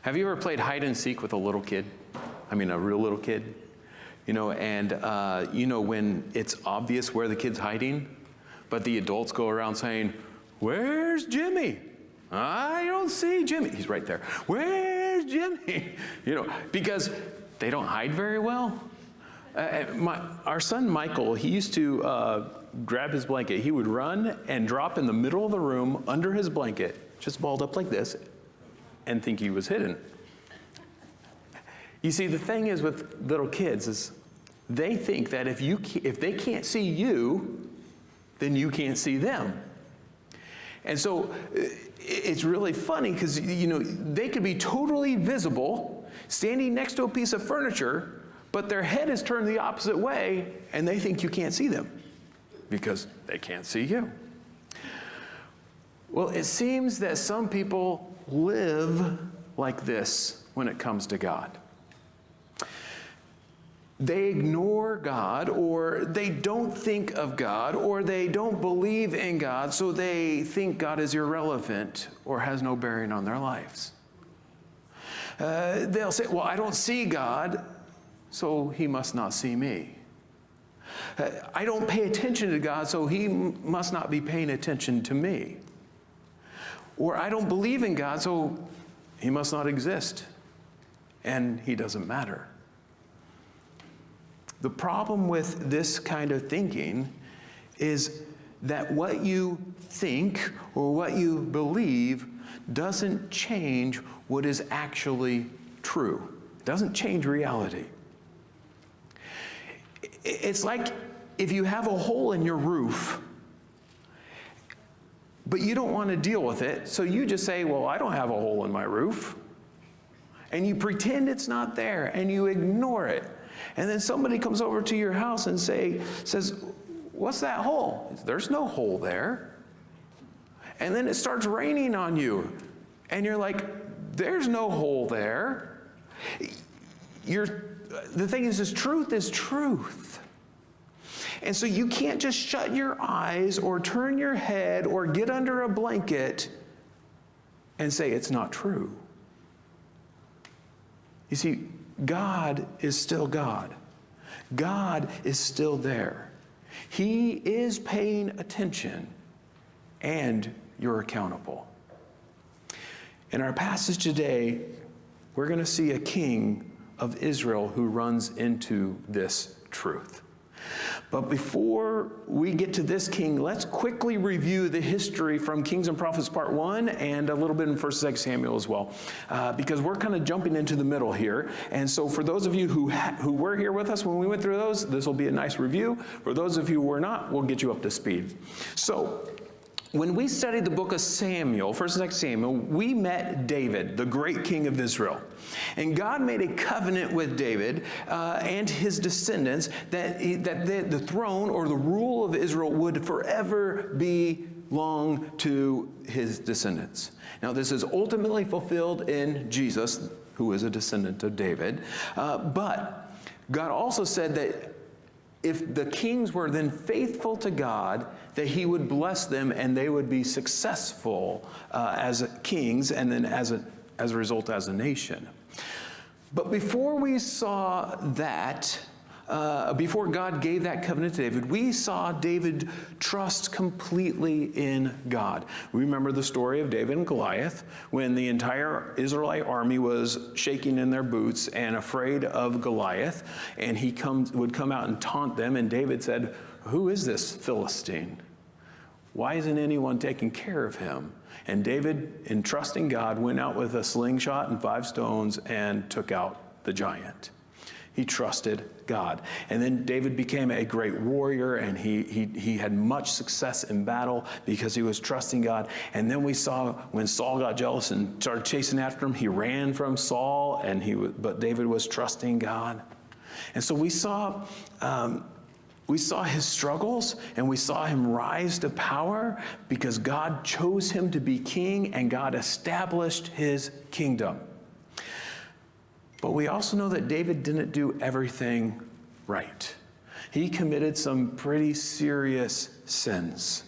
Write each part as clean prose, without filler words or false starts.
Have you ever played hide and seek with a little kid? I mean, a real little kid? When it's obvious where the kid's hiding, but the adults go around saying, "Where's Jimmy? I don't see Jimmy." He's right there. "Where's Jimmy?" Because they don't hide very well. Our son Michael, he used to grab his blanket. He would run and drop in the middle of the room under his blanket, just balled up like this, and think he was hidden. You see, the thing is with little kids is they think that if they can't see you, then you can't see them. And so it's really funny because, they could be totally visible, standing next to a piece of furniture, but their head is turned the opposite way, and they think you can't see them because they can't see you. Well, it seems that some people live like this when it comes to God. They ignore God, or they don't think of God, or they don't believe in God, so they think God is irrelevant or has no bearing on their lives. They'll say, "Well, I don't see God, so he must not see me. I don't pay attention to God, so he must not be paying attention to me. Or I don't believe in God, so he must not exist, and he doesn't matter." The problem with this kind of thinking is that what you think or what you believe doesn't change what is actually true. It doesn't change reality. It's like if you have a hole in your roof, but you don't want to deal with it, so you just say, "Well, I don't have a hole in my roof." And you pretend it's not there, and you ignore it. And then somebody comes over to your house and says, "What's that hole?" "There's no hole there." And then it starts raining on you, and you're like, "There's no hole there." The thing is truth is truth. And so you can't just shut your eyes or turn your head or get under a blanket and say it's not true. You see, God is still God. God is still there. He is paying attention, and you're accountable. In our passage today, we're going to see a king of Israel who runs into this truth. But before we get to this king, let's quickly review the history from Kings and Prophets Part 1 and a little bit in 1 and 2 Samuel as well, because we're kind of jumping into the middle here. And so for those of you who were here with us when we went through those, this will be a nice review. For those of you who were not, we'll get you up to speed. So when we studied the book of Samuel, 1 and 2 Samuel, we met David, the great king of Israel. And God made a covenant with David and his descendants that the throne or the rule of Israel would forever belong to his descendants. Now, this is ultimately fulfilled in Jesus, who is a descendant of David. But God also said that if the kings were then faithful to God, that he would bless them and they would be successful as kings and then as a result as a nation. But before we saw that, before God gave that covenant to David, we saw David trust completely in God. We remember the story of David and Goliath when the entire Israelite army was shaking in their boots and afraid of Goliath, and he would come out and taunt them, and David said, "Who is this Philistine? Why isn't anyone taking care of him?" And David, in trusting God, went out with a slingshot and 5 stones and took out the giant. He trusted God. And then David became a great warrior, and he had much success in battle because he was trusting God. And then we saw when Saul got jealous and started chasing after him, he ran from Saul, but David was trusting God. And so we saw his struggles, and we saw him rise to power because God chose him to be king, and God established his kingdom. But we also know that David didn't do everything right. He committed some pretty serious sins.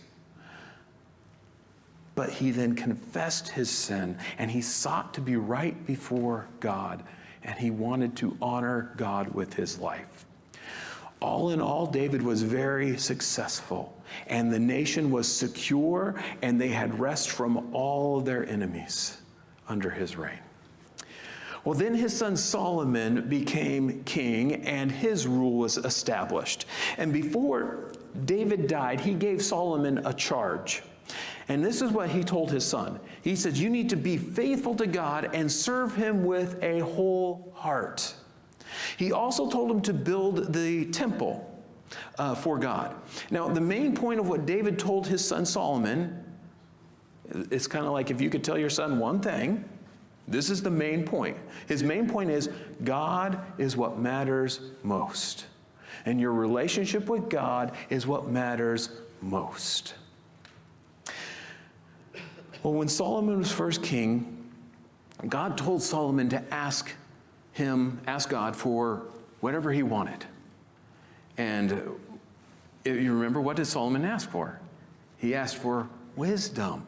But he then confessed his sin, and he sought to be right before God, and he wanted to honor God with his life. All in all, David was very successful, and the nation was secure, and they had rest from all of their enemies under his reign. Well, then his son Solomon became king, and his rule was established. And before David died, he gave Solomon a charge. And this is what he told his son. He said, you need to be faithful to God and serve him with a whole heart. He also told him to build the temple for God. Now, the main point of what David told his son Solomon, it's kind of like if you could tell your son one thing, this is the main point. His main point is God is what matters most. And your relationship with God is what matters most. Well, when Solomon was first king, God told Solomon to ask God for whatever he wanted. And you remember, what did Solomon ask for? He asked for wisdom.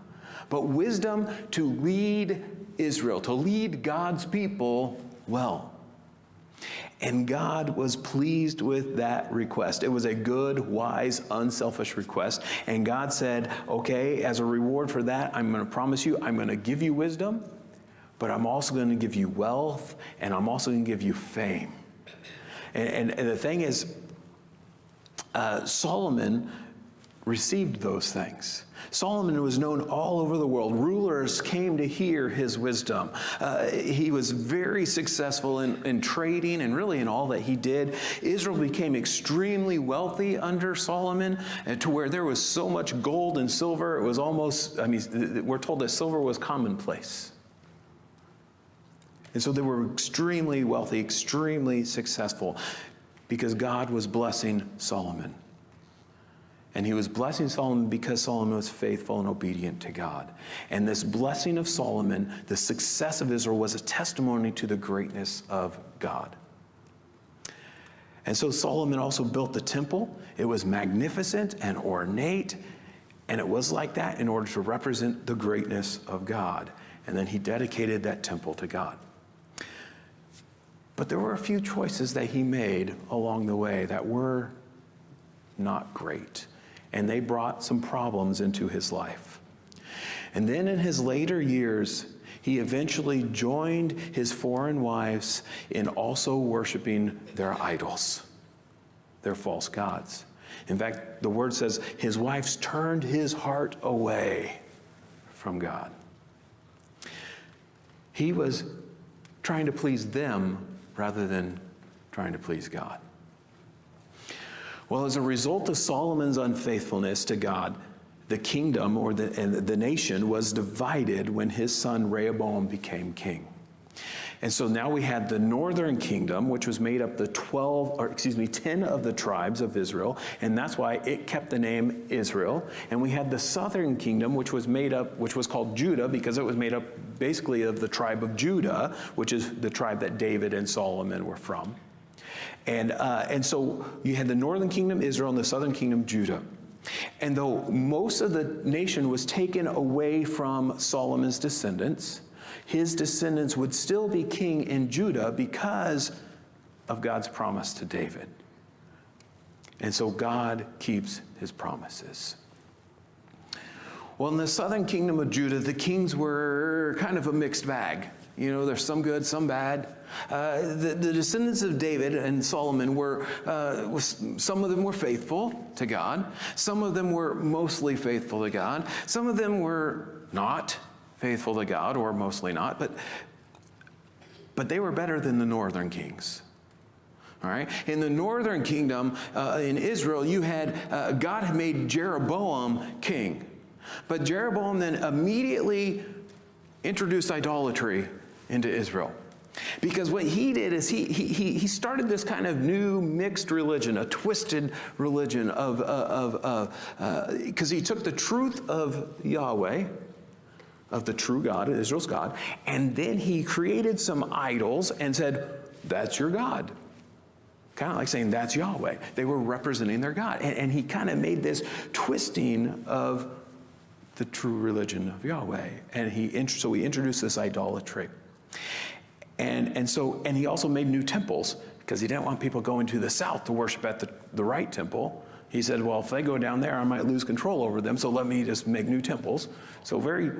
But wisdom to lead Israel, to lead God's people well. And God was pleased with that request. It was a good, wise, unselfish request. And God said, okay, as a reward for that, I'm going to promise you, I'm going to give you wisdom, but I'm also going to give you wealth, and I'm also going to give you fame. And the thing is, Solomon received those things. Solomon was known all over the world. Rulers came to hear his wisdom. He was very successful in trading and really in all that he did. Israel became extremely wealthy under Solomon, to where there was so much gold and silver. It was almost, we're told that silver was commonplace. And so they were extremely wealthy, extremely successful, because God was blessing Solomon. And he was blessing Solomon because Solomon was faithful and obedient to God. And this blessing of Solomon, the success of Israel, was a testimony to the greatness of God. And so Solomon also built the temple. It was magnificent and ornate, and it was like that in order to represent the greatness of God. And then he dedicated that temple to God. But there were a few choices that he made along the way that were not great. And they brought some problems into his life. And then in his later years, he eventually joined his foreign wives in also worshiping their idols, their false gods. In fact, the word says his wives turned his heart away from God. He was trying to please them rather than trying to please God. Well, as a result of Solomon's unfaithfulness to God, the kingdom or the nation was divided when his son Rehoboam became king. And so now we had the northern kingdom, which was made up the 10 of the tribes of Israel, and that's why it kept the name Israel. And we had the southern kingdom, which was called Judah, because it was made up basically of the tribe of Judah, which is the tribe that David and Solomon were from. And so you had the northern kingdom, Israel, and the southern kingdom, Judah. And though most of the nation was taken away from Solomon's descendants, his descendants would still be king in Judah because of God's promise to David. And so God keeps his promises. Well, in the southern kingdom of Judah, the kings were kind of a mixed bag. You know, there's some good, some bad. The descendants of David and Solomon some of them were faithful to God. Some of them were mostly faithful to God. Some of them were not faithful to God, or mostly not. But they were better than the northern kings. All right. In the northern kingdom, in Israel, you had God had made Jeroboam king. But Jeroboam then immediately introduced idolatry into Israel. Because what he did is he started this kind of new mixed religion, a twisted religion because he took the truth of Yahweh, of the true God, Israel's God, and then he created some idols and said, that's your God. Kind of like saying, that's Yahweh. They were representing their God. And he kind of made this twisting of the true religion of Yahweh. And so he introduced this idolatry. And he also made new temples because he didn't want people going to the south to worship at the right temple. He said, well, if they go down there, I might lose control over them, so let me just make new temples. So very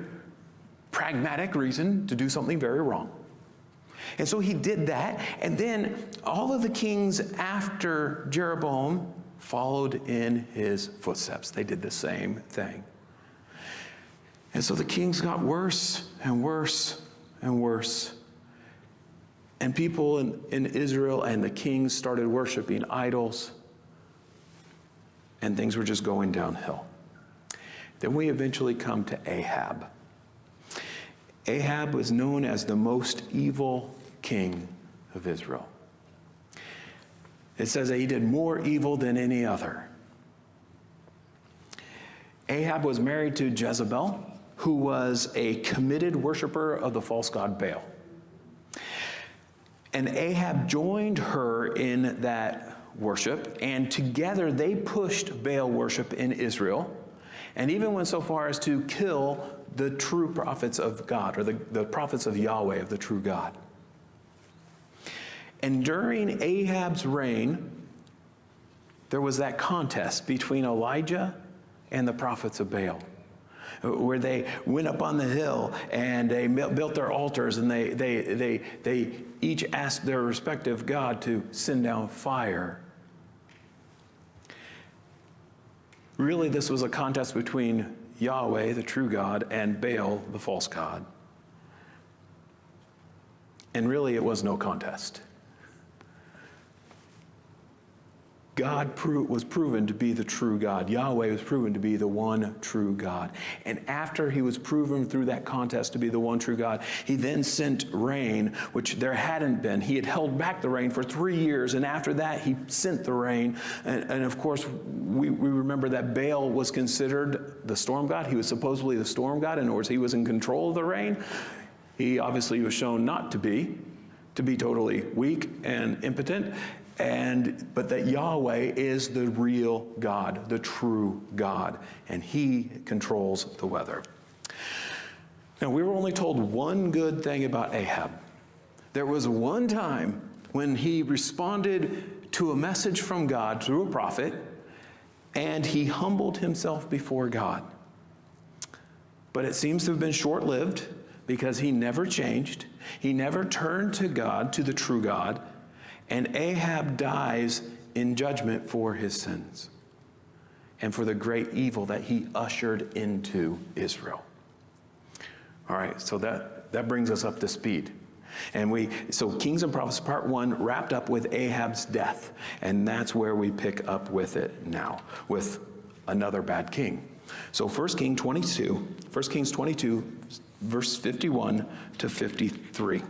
pragmatic reason to do something very wrong. And so he did that, and then all of the kings after Jeroboam followed in his footsteps. They did the same thing. And so the kings got worse and worse and worse. And people in Israel and the kings started worshiping idols, and things were just going downhill. Then we eventually come to Ahab. Ahab was known as the most evil king of Israel. It says that he did more evil than any other. Ahab was married to Jezebel, who was a committed worshiper of the false god Baal. And Ahab joined her in that worship, and together they pushed Baal worship in Israel, and even went so far as to kill the true prophets of God, or the prophets of Yahweh, of the true God. And during Ahab's reign, there was that contest between Elijah and the prophets of Baal, where they went up on the hill and they built their altars, and they each asked their respective god to send down fire. Really, this was a contest between Yahweh, the true God, and Baal, the false god. And really, it was no contest. God was proven to be the true God. Yahweh was proven to be the one true God. And after he was proven through that contest to be the one true God, he then sent rain, which there hadn't been. He had held back the rain for 3 years, and after that he sent the rain. And of course, we remember that Baal was considered the storm god. He was supposedly the storm god. In other words, he was in control of the rain. He obviously was shown not to be totally weak and impotent. But that Yahweh is the real God, the true God, and he controls the weather. Now, we were only told one good thing about Ahab. There was one time when he responded to a message from God through a prophet, and he humbled himself before God. But it seems to have been short-lived, because he never changed. He never turned to God, to the true God. And Ahab dies in judgment for his sins and for the great evil that he ushered into Israel. All right, so that brings us up to speed. So Kings and Prophets Part 1 wrapped up with Ahab's death, and that's where we pick up with it now, with another bad king. So 1 Kings 22, verse 51 to 53.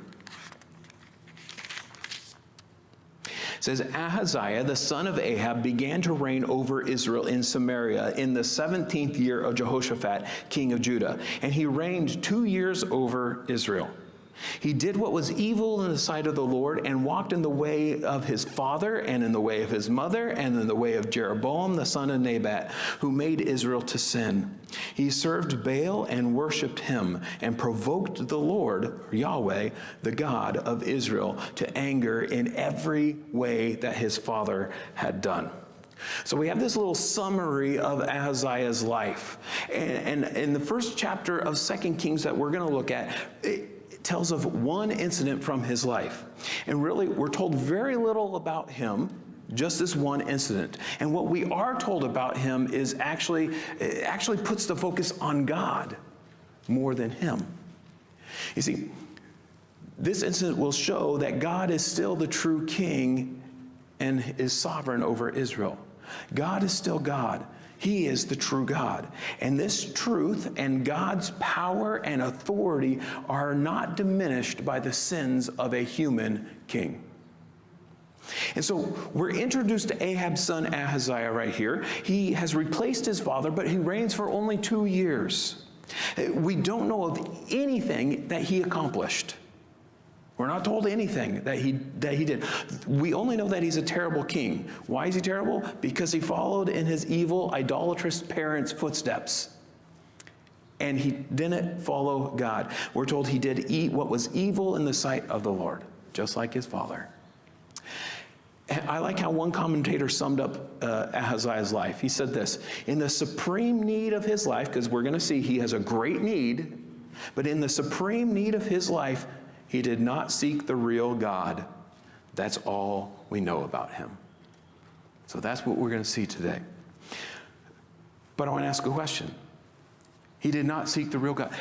It says, Ahaziah, the son of Ahab, began to reign over Israel in Samaria in the 17th year of Jehoshaphat, king of Judah. And he reigned 2 years over Israel. He did what was evil in the sight of the Lord, and walked in the way of his father, and in the way of his mother, and in the way of Jeroboam the son of Nebat, who made Israel to sin. He served Baal and worshipped him, and provoked the Lord, Yahweh, the God of Israel, to anger in every way that his father had done. So we have this little summary of Ahaziah's life. And in the first chapter of 2 Kings that we're going to look at, it tells of one incident from his life. And really, we're told very little about him, just this one incident. And what we are told about him is actually puts the focus on God more than him. You see, this incident will show that God is still the true king and is sovereign over Israel. God is still God. He is the true God. And this truth and God's power and authority are not diminished by the sins of a human king. And so we're introduced to Ahab's son Ahaziah right here. He has replaced his father, but he reigns for only 2 years. We don't know of anything that he accomplished. We're not told anything that he did. We only know that he's a terrible king. Why is he terrible? Because he followed in his evil, idolatrous parents' footsteps. And he didn't follow God. We're told he did eat what was evil in the sight of the Lord, just like his father. And I like how one commentator summed up Ahaziah's life. He said this: in the supreme need of his life, because we're going to see he has a great need, but in the supreme need of his life, he did not seek the real God. That's all we know about him. So that's what we're going to see today. But I want to ask a question. He did not seek the real God.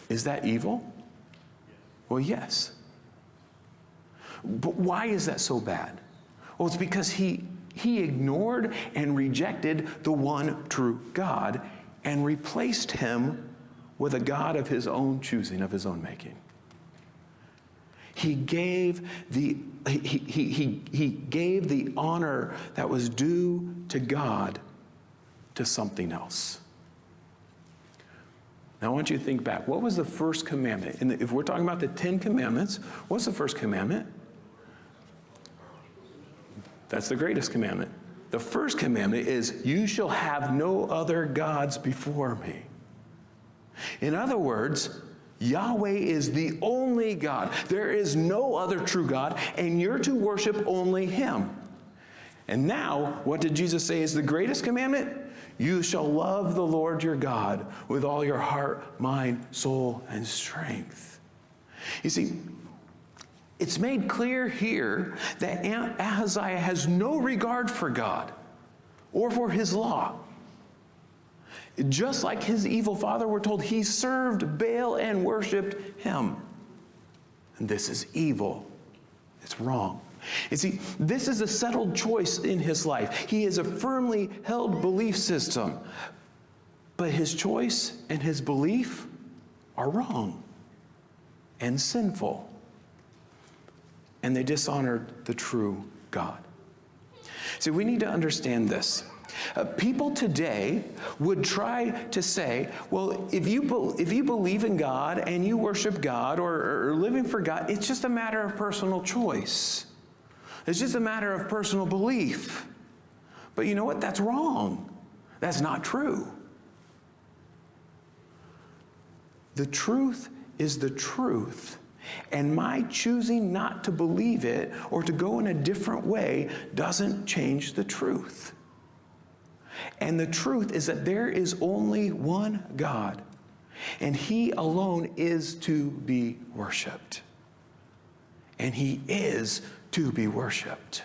Is that evil? Well, yes. But why is that so bad? Well, it's because he ignored and rejected the one true God and replaced him with a God of his own choosing, of his own making. He gave the honor that was due to God to something else. Now I want you to think back. What was the first commandment? If we're talking about the 10 commandments, what's the first commandment? That's the greatest commandment. The first commandment is, you shall have no other gods before me. In other words, Yahweh is the only God. There is no other true God, and you're to worship only him. And now, what did Jesus say is the greatest commandment? You shall love the Lord your God with all your heart, mind, soul, and strength. You see, it's made clear here that Ahaziah has no regard for God or for his law. Just like his evil father, we're told he served Baal and worshiped him. And this is evil. It's wrong. You see, this is a settled choice in his life. He has a firmly held belief system. But his choice and his belief are wrong and sinful. And they dishonored the true God. See, we need to understand this. People today would try to say, well, if you believe in God and you worship God or living for God, it's just a matter of personal choice. It's just a matter of personal belief. But you know what? That's wrong. That's not true. The truth is the truth. And my choosing not to believe it or to go in a different way doesn't change the truth. And the truth is that there is only one God, and he alone is to be worshiped. And he is to be worshiped.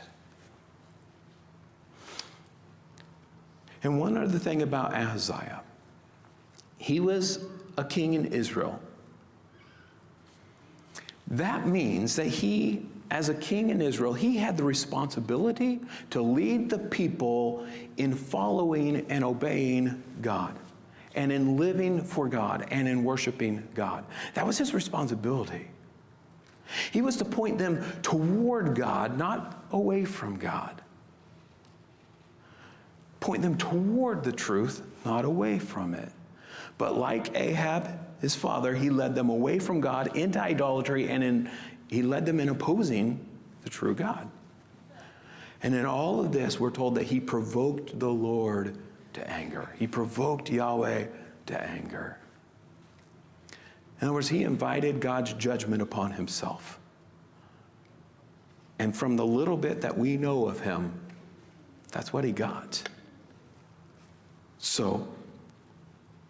And one other thing about Ahaziah, he was a king in Israel. That means that he, as a king in Israel, he had the responsibility to lead the people in following and obeying God, and in living for God, and in worshiping God. That was his responsibility. He was to point them toward God, not away from God. Point them toward the truth, not away from it. But like Ahab, his father, he led them away from God into idolatry, and he led them in opposing the true God. And in all of this, we're told that he provoked the Lord to anger. He provoked Yahweh to anger. In other words, he invited God's judgment upon himself. And from the little bit that we know of him, that's what he got. So,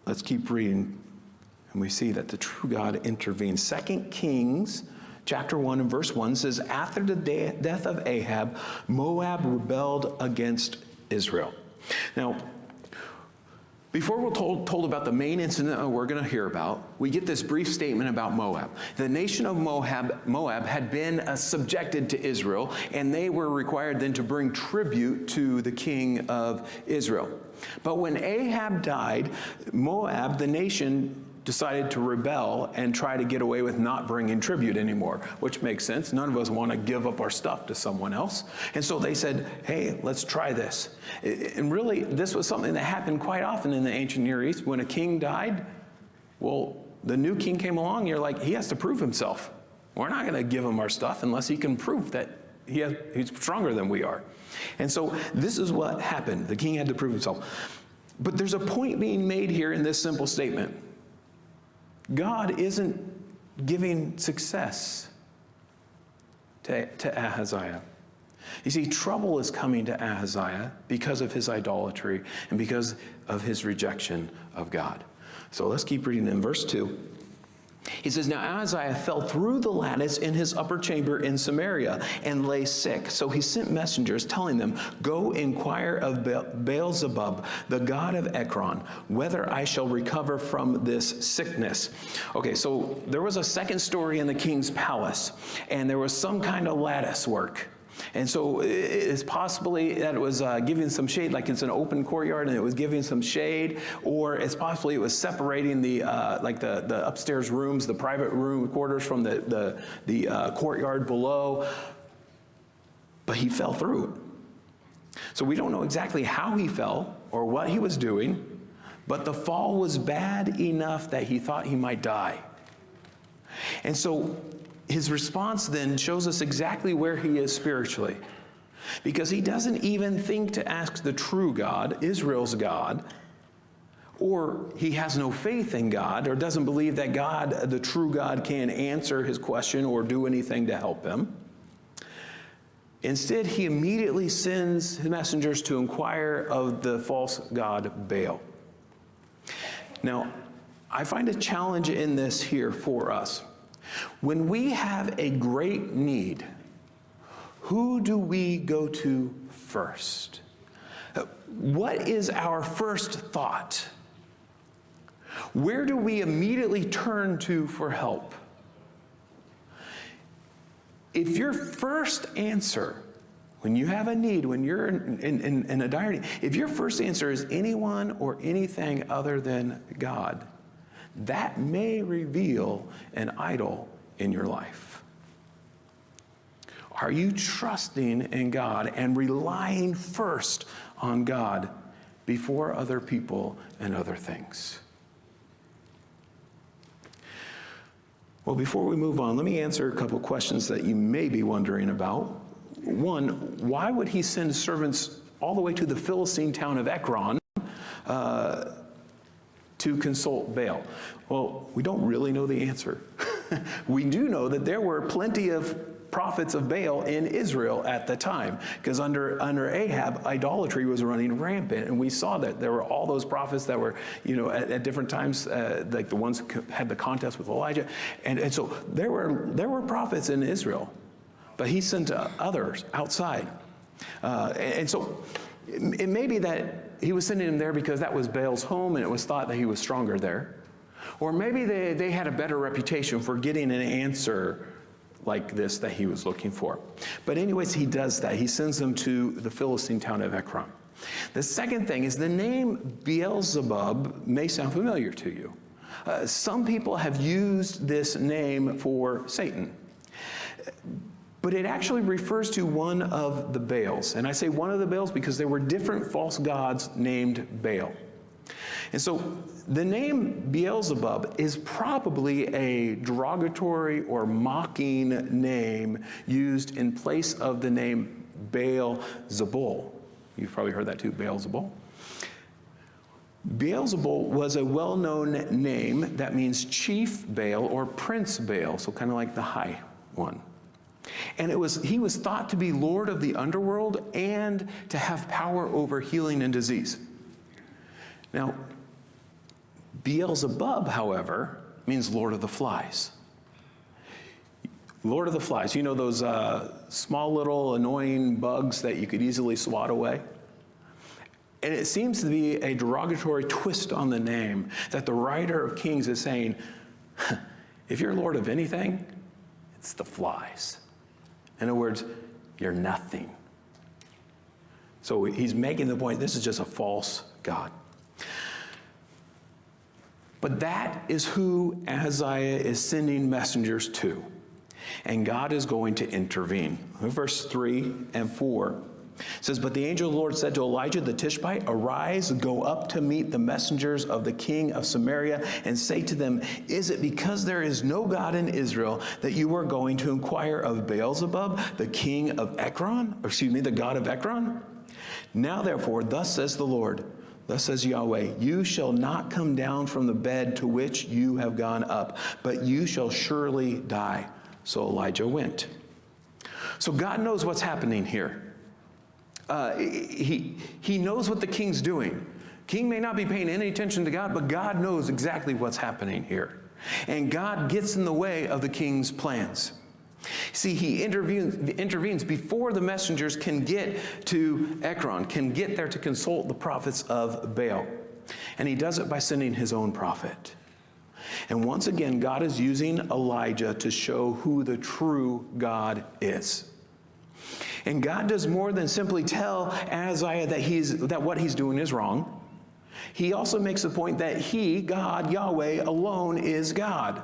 let's keep reading. And we see that the true God intervenes. 2Kings chapter 1 and verse 1 says, after the death of Ahab, Moab rebelled against Israel. Now, before we're told about the main incident that we're going to hear about, we get this brief statement about Moab. The nation of Moab had been subjected to Israel, and they were required then to bring tribute to the king of Israel. But when Ahab died, Moab, the nation, decided to rebel and try to get away with not bringing tribute anymore, which makes sense. None of us want to give up our stuff to someone else. And so they said, hey, let's try this. And really, this was something that happened quite often in the ancient Near East. When a king died, well, the new king came along, and you're like, he has to prove himself. We're not going to give him our stuff unless he can prove that he's stronger than we are. And so this is what happened. The king had to prove himself. But there's a point being made here in this simple statement. God isn't giving success to Ahaziah. You see, trouble is coming to Ahaziah because of his idolatry and because of his rejection of God. So let's keep reading in verse 2. He says, "Now Ahaziah fell through the lattice in his upper chamber in Samaria and lay sick. So he sent messengers telling them, 'Go inquire of Beelzebub, the god of Ekron, whether I shall recover from this sickness.'" Okay, so there was a second story in the king's palace, and there was some kind of lattice work. And so it's possibly that it was giving some shade, like it's an open courtyard and it was giving some shade, or it's possibly it was separating the upstairs rooms, the private room quarters from the courtyard below. But he fell through it. So we don't know exactly how he fell or what he was doing, but the fall was bad enough that he thought he might die. And so his response then shows us exactly where he is spiritually, because he doesn't even think to ask the true God, Israel's God, or he has no faith in God, or doesn't believe that God, the true God, can answer his question or do anything to help him. Instead, he immediately sends his messengers to inquire of the false god Baal. Now, I find a challenge in this here for us. When we have a great need, who do we go to first? What is our first thought? Where do we immediately turn to for help? If your first answer, when you have a need, when you're in a dire need, if your first answer is anyone or anything other than God, that may reveal an idol in your life. Are you trusting in God and relying first on God before other people and other things? Well, before we move on, let me answer a couple questions that you may be wondering about. One, why would he send servants all the way to the Philistine town of Ekron to consult Baal? Well, we don't really know the answer. We do know that there were plenty of prophets of Baal in Israel at the time, because under Ahab, idolatry was running rampant, and we saw that there were all those prophets that were, at different times, like the ones who had the contest with Elijah, and so there were prophets in Israel, but he sent others outside, and so it may be that he was sending them there because that was Baal's home and it was thought that he was stronger there. Or maybe they had a better reputation for getting an answer like this that he was looking for. But anyways, he does that. He sends them to the Philistine town of Ekron. The second thing is the name Beelzebub may sound familiar to you. Some people have used this name for Satan. But it actually refers to one of the Baals. And I say one of the Baals because there were different false gods named Baal. And so the name Beelzebub is probably a derogatory or mocking name used in place of the name Baal-Zebul. You've probably heard that too, Baal-Zebul. Beelzebul was a well-known name that means chief Baal or prince Baal, so kind of like the high one. And he was thought to be lord of the underworld and to have power over healing and disease. Now, Beelzebub, however, means lord of the flies. Lord of the flies, you know those small little annoying bugs that you could easily swat away? And it seems to be a derogatory twist on the name that the writer of Kings is saying, if you're lord of anything, it's the flies. In other words, you're nothing. So he's making the point, this is just a false god. But that is who Ahaziah is sending messengers to. And God is going to intervene. Verse 3 and 4 says, "But the angel of the Lord said to Elijah the Tishbite, 'Arise, go up to meet the messengers of the king of Samaria, and say to them, Is it because there is no God in Israel that you are going to inquire of Beelzebub, the king of Ekron?'" The god of Ekron? "Now therefore, thus says the Thus says Yahweh, you shall not come down from the bed to which you have gone up, but you shall surely die. So Elijah went. So God knows what's happening here. He knows what the king's doing. King may not be paying any attention to God, but God knows exactly what's happening here. And God gets in the way of the king's plans. See, he intervenes before the messengers can get to Ekron, can get there to consult the prophets of Baal. And he does it by sending his own prophet. And once again, God is using Elijah to show who the true God is. And God does more than simply tell Ahaziah that what he's doing is wrong. He also makes the point that he, God, Yahweh, alone is God.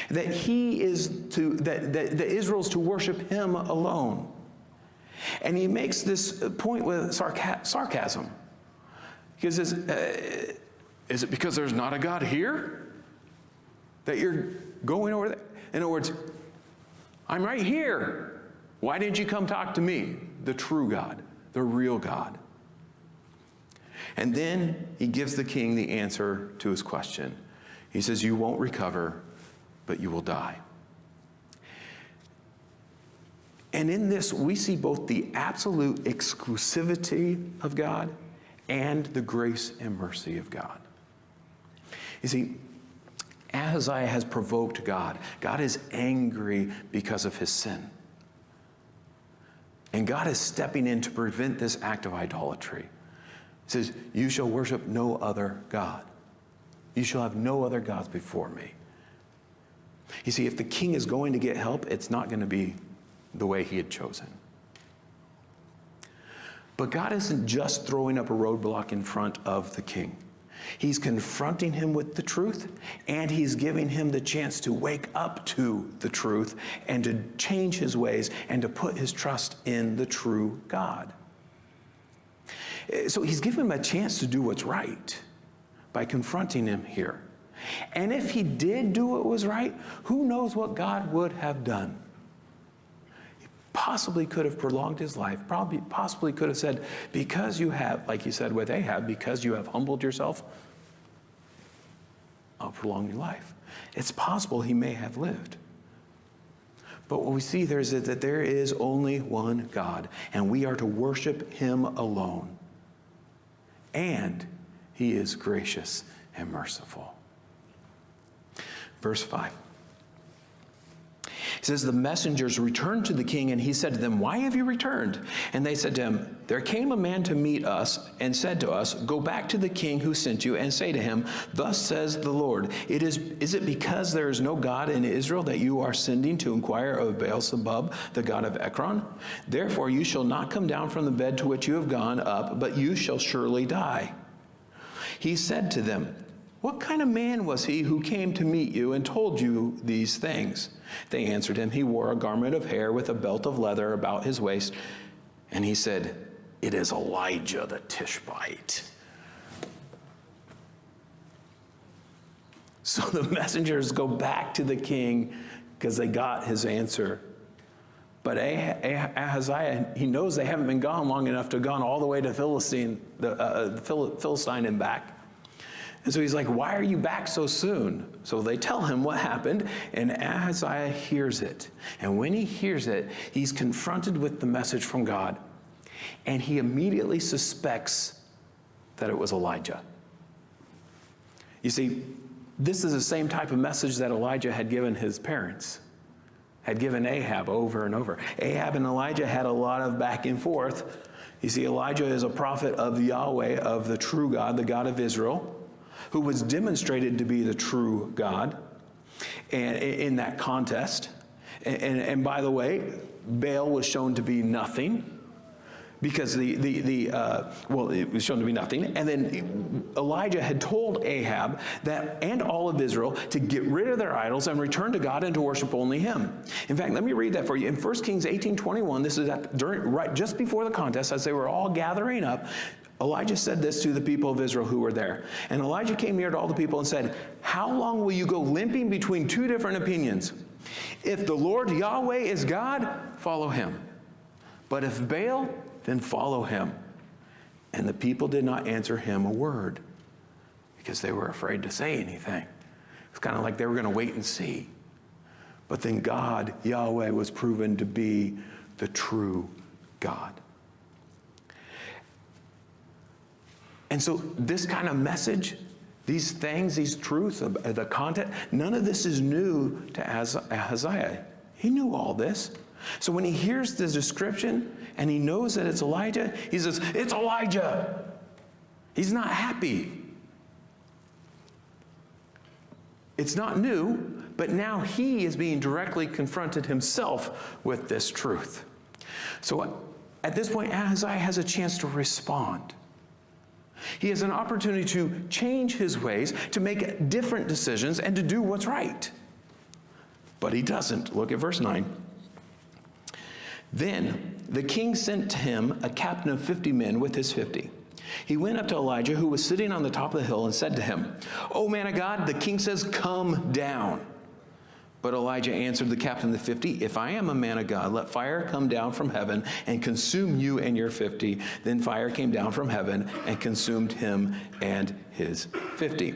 That that Israel's to worship him alone. And he makes this point with sarcasm. He says, is it because there's not a God here that you're going over there? In other words, I'm right here. Why didn't you come talk to me? The true God, the real God. And then he gives the king the answer to his question. He says, you won't recover, but you will die. And in this, we see both the absolute exclusivity of God and the grace and mercy of God. You see, Ahaziah has provoked God. God is angry because of his sin. And God is stepping in to prevent this act of idolatry. He says, you shall worship no other God. You shall have no other gods before me. You see, if the king is going to get help, it's not going to be the way he had chosen. But God isn't just throwing up a roadblock in front of the king. He's confronting him with the truth, and he's giving him the chance to wake up to the truth and to change his ways and to put his trust in the true God. So he's giving him a chance to do what's right by confronting him here. And if he did do what was right, who knows what God would have done? He possibly could have prolonged his life, possibly could have said, because you have, like he said with Ahab, because you have humbled yourself, I'll prolong your life. It's possible he may have lived. But what we see there is that there is only one God, and we are to worship him alone. And he is gracious and merciful. Verse 5. It says, the messengers returned to the king, and he said to them, why have you returned? And they said to him, there came a man to meet us and said to us, go back to the king who sent you and say to him, thus says the Lord, is it because there is no God in Israel that you are sending to inquire of Baal-zebub, the god of Ekron? Therefore you shall not come down from the bed to which you have gone up, but you shall surely die. He said to them, what kind of man was he who came to meet you and told you these things? They answered him, he wore a garment of hair with a belt of leather about his waist. And he said, it is Elijah the Tishbite. So the messengers go back to the king because they got his answer. But Ahaziah, he knows they haven't been gone long enough to have gone all the way to Philistine and back. And so he's like, why are you back so soon? So they tell him what happened, and Ahaziah hears it. And when he hears it, he's confronted with the message from God. And he immediately suspects that it was Elijah. You see, this is the same type of message that Elijah had given his parents, had given Ahab over and over. Ahab and Elijah had a lot of back and forth. You see, Elijah is a prophet of Yahweh, of the true God, the God of Israel, who was demonstrated to be the true God and in that contest. And by the way, Baal was shown to be nothing because it was shown to be nothing. And then Elijah had told Ahab that, and all of Israel, to get rid of their idols and return to God and to worship only him. In fact, let me read that for you. In 1Kings 18:21, this is just before the contest, as they were all gathering up, Elijah said this to the people of Israel who were there. And Elijah came near to all the people and said, how long will you go limping between two different opinions? If the Lord Yahweh is God, follow him. But if Baal, then follow him. And the people did not answer him a word because they were afraid to say anything. It's kind of like they were going to wait and see. But then God, Yahweh, was proven to be the true God. And so this kind of message, these things, these truths, the content, none of this is new to Ahaziah. He knew all this. So when he hears the description and he knows that it's Elijah, he says, "It's Elijah." He's not happy. It's not new, but now he is being directly confronted himself with this truth. So at this point, Ahaziah has a chance to respond. He has an opportunity to change his ways, to make different decisions, and to do what's right. But he doesn't. Look at verse 9. Then the king sent to him a captain of 50 men with his 50. He went up to Elijah, who was sitting on the top of the hill, and said to him, "O man of God, the king says, 'Come down.' But Elijah answered the captain of the 50, 'If I am a man of God, let fire come down from heaven and consume you and your 50. Then fire came down from heaven and consumed him and his 50.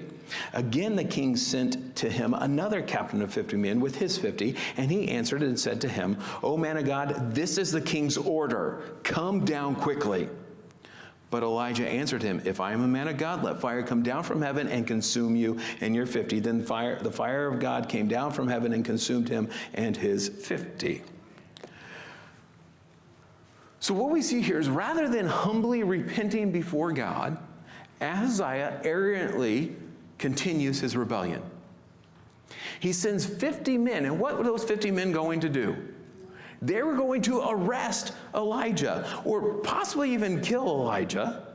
Again the king sent to him another captain of 50 men with his 50, and he answered and said to him, "O man of God, this is the king's order. Come down quickly." But Elijah answered him, "If I am a man of God, let fire come down from heaven and consume you and your 50. Then the fire of God came down from heaven and consumed him and his 50. So what we see here is rather than humbly repenting before God, Ahaziah arrogantly continues his rebellion. He sends 50 men, and what were those 50 men going to do? They were going to arrest Elijah, or possibly even kill Elijah.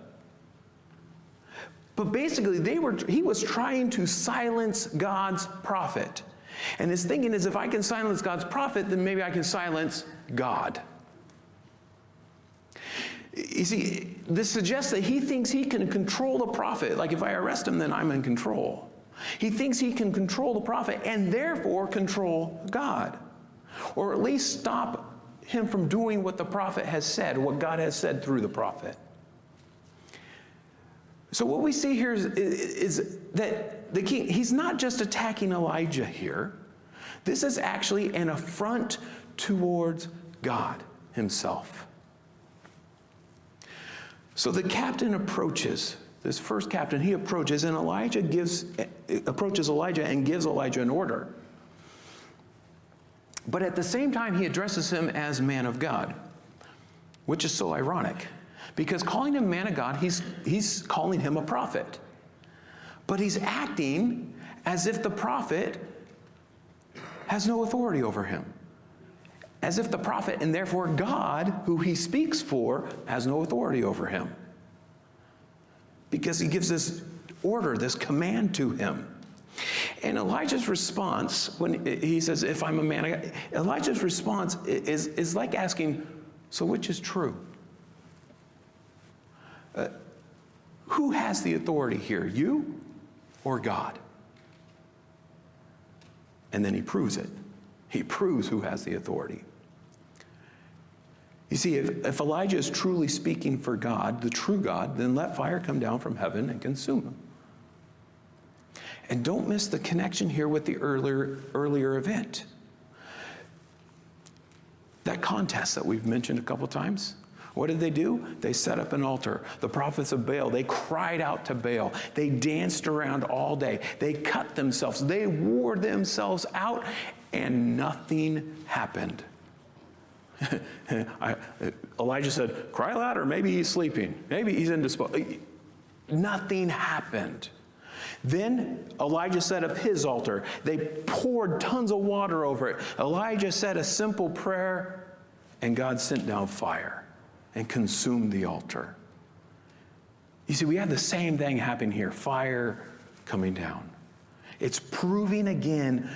But basically, he was trying to silence God's prophet. And his thinking is, if I can silence God's prophet, then maybe I can silence God. You see, this suggests that he thinks he can control the prophet. Like, if I arrest him, then I'm in control. He thinks he can control the prophet and therefore control God. Or at least stop him from doing what the prophet has said, what God has said through the prophet. So what we see here is that the king, he's not just attacking Elijah here. This is actually an affront towards God himself. So the captain approaches, this first captain, he approaches, and approaches Elijah and gives Elijah an order. But at the same time, he addresses him as man of God, which is so ironic. Because calling him man of God, he's calling him a prophet. But he's acting as if the prophet has no authority over him. As if the prophet, and therefore God, who he speaks for, has no authority over him. Because he gives this order, this command to him. And Elijah's response, when he says, "If I'm a man of God," Elijah's response is like asking, "So which is true? Who has the authority here, you or God?" And then he proves it. He proves who has the authority. You see, if Elijah is truly speaking for God, the true God, then let fire come down from heaven and consume him. And don't miss the connection here with the earlier event. That contest that we've mentioned a couple times. What did they do? They set up an altar. The prophets of Baal, they cried out to Baal. They danced around all day. They cut themselves. They wore themselves out, and nothing happened. Elijah said, "Cry louder. Maybe he's sleeping. Maybe he's indisposed." Nothing happened. Then Elijah set up his altar. They poured tons of water over it. Elijah said a simple prayer, and God sent down fire and consumed the altar. You see, we have the same thing happen here, fire coming down. It's proving again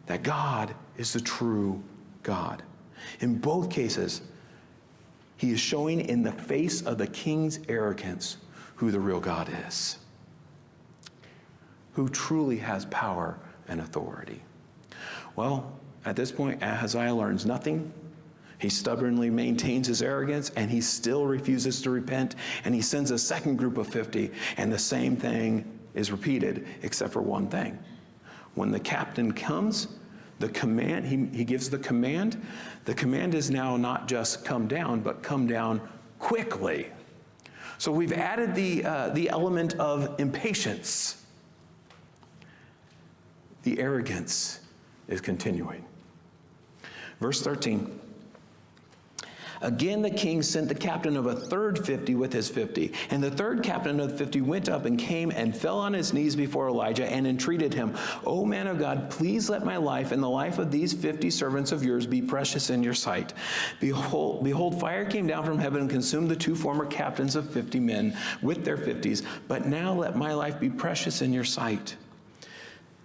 that God is the true God. In both cases, he is showing in the face of the king's arrogance who the real God is, who truly has power and authority. Well, at this point, Ahaziah learns nothing. He stubbornly maintains his arrogance, and he still refuses to repent, and he sends a second group of 50, and the same thing is repeated, except for one thing. When the captain comes, the command, he gives the command. The command is now not just come down, but come down quickly. So we've added the element of impatience. The arrogance is continuing. Verse 13. Again, the king sent the captain of a third 50 with his 50. And the third captain of the 50 went up and came and fell on his knees before Elijah and entreated him, O man of God, please let my life and the life of these 50 servants of yours be precious in your sight. Behold, fire came down from heaven and consumed the two former captains of 50 men with their 50s. But now let my life be precious in your sight.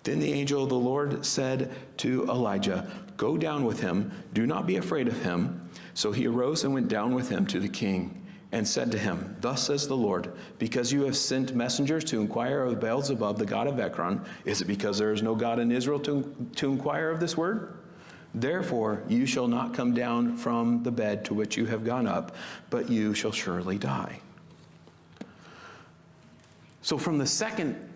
Then the angel of the Lord said to Elijah, Go down with him, do not be afraid of him. So he arose and went down with him to the king and said to him, Thus says the Lord, because you have sent messengers to inquire of Beelzebub, the god of Ekron, is it because there is no God in Israel to inquire of this word? Therefore you shall not come down from the bed to which you have gone up, but you shall surely die. So from the second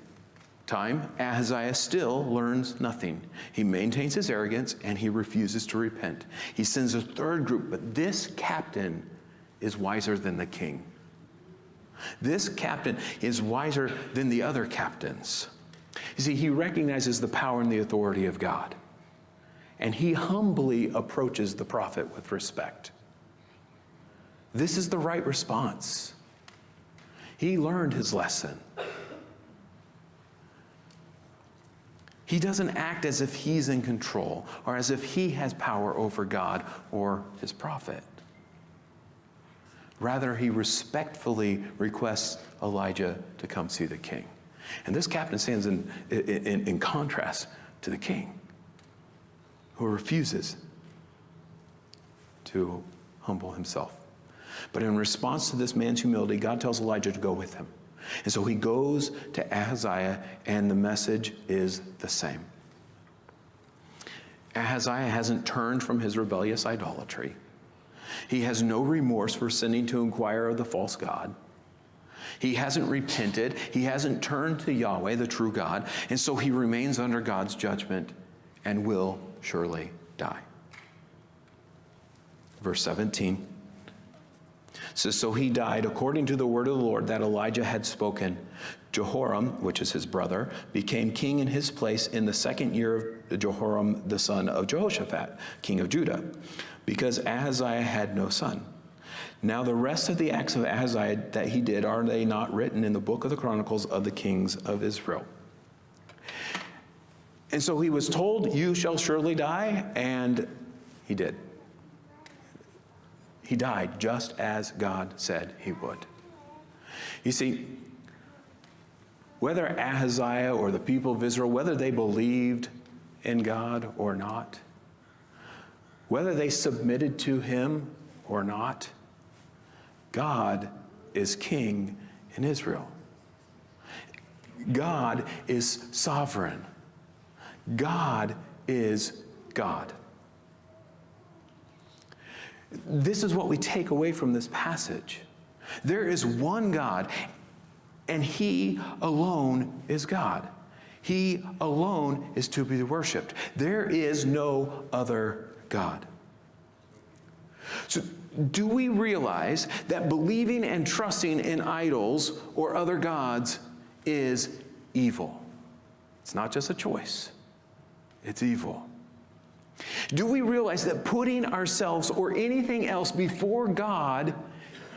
time, Ahaziah still learns nothing. He maintains his arrogance and he refuses to repent. He sends a third group, but this captain is wiser than the king. This captain is wiser than the other captains. You see, he recognizes the power and the authority of God, and he humbly approaches the prophet with respect. This is the right response. He learned his lesson. He doesn't act as if he's in control or as if he has power over God or his prophet. Rather, he respectfully requests Elijah to come see the king. And this captain stands in contrast to the king, who refuses to humble himself. But in response to this man's humility, God tells Elijah to go with him. And so he goes to Ahaziah, and the message is the same. Ahaziah hasn't turned from his rebellious idolatry. He has no remorse for sending to inquire of the false god. He hasn't repented. He hasn't turned to Yahweh, the true God. And so he remains under God's judgment and will surely die. Verse 17. says, so he died according to the word of the Lord that Elijah had spoken. Jehoram, which is his brother, became king in his place in the second year of Jehoram, the son of Jehoshaphat, king of Judah, because Ahaziah had no son. Now the rest of the acts of Ahaziah that he did, are they not written in the book of the Chronicles of the kings of Israel? And so he was told, you shall surely die, and he did. He died just as God said he would. You see, whether Ahaziah or the people of Israel, whether they believed in God or not, whether they submitted to him or not, God is king in Israel. God is sovereign. God is God. This is what we take away from this passage. There is one God, and he alone is God. He alone is to be worshiped. There is no other God. So, do we realize that believing and trusting in idols or other gods is evil? It's not just a choice. It's evil. Do we realize that putting ourselves or anything else before God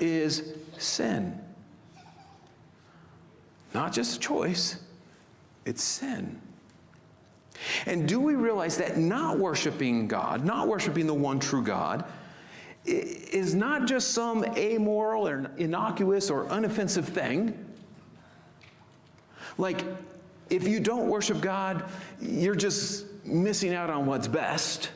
is sin? Not just a choice, it's sin. And do we realize that not worshiping God, not worshiping the one true God, is not just some amoral or innocuous or unoffensive thing? Like, if you don't worship God, you're just missing out on what's best.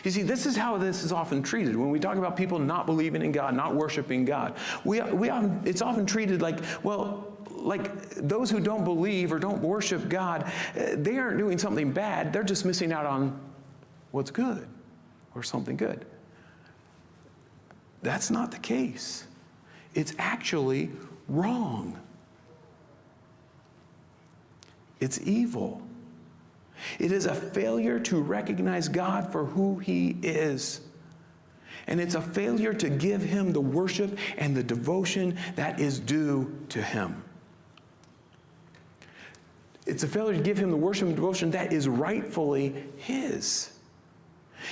You see, this is how this is often treated. When we talk about people not believing in God, not worshiping God, it's often treated like, well, like those who don't believe or don't worship God, they aren't doing something bad. They're just missing out on what's good. or something good. That's not the case. It's actually wrong. It's evil. It is a failure to recognize God for who He is. And it's a failure to give Him the worship and the devotion that is due to Him. It's a failure to give Him the worship and devotion that is rightfully His.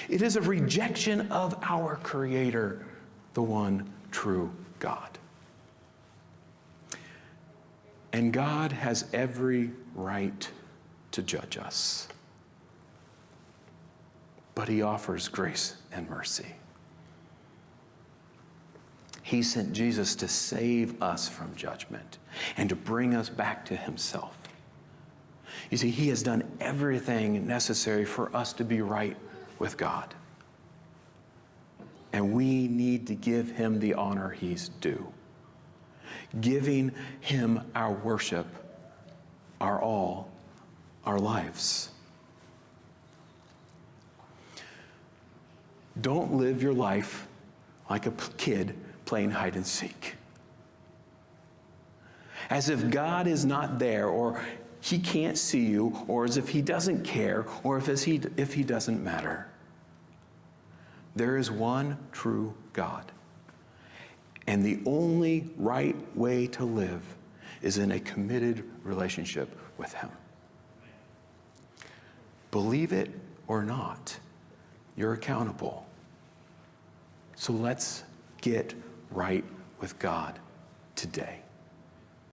It is a rejection of our Creator, the one true God. And God has every right to judge us. But He offers grace and mercy. He sent Jesus to save us from judgment and to bring us back to Himself. You see, He has done everything necessary for us to be right with God. And we need to give Him the honor He's due. Giving Him our worship, our all, our lives. Don't live your life like a kid playing hide and seek. As if God is not there, or He can't see you, or as if He doesn't care, or if He doesn't matter. There is one true God. And the only right way to live is in a committed relationship with Him. Believe it or not, you're accountable. So let's get right with God today.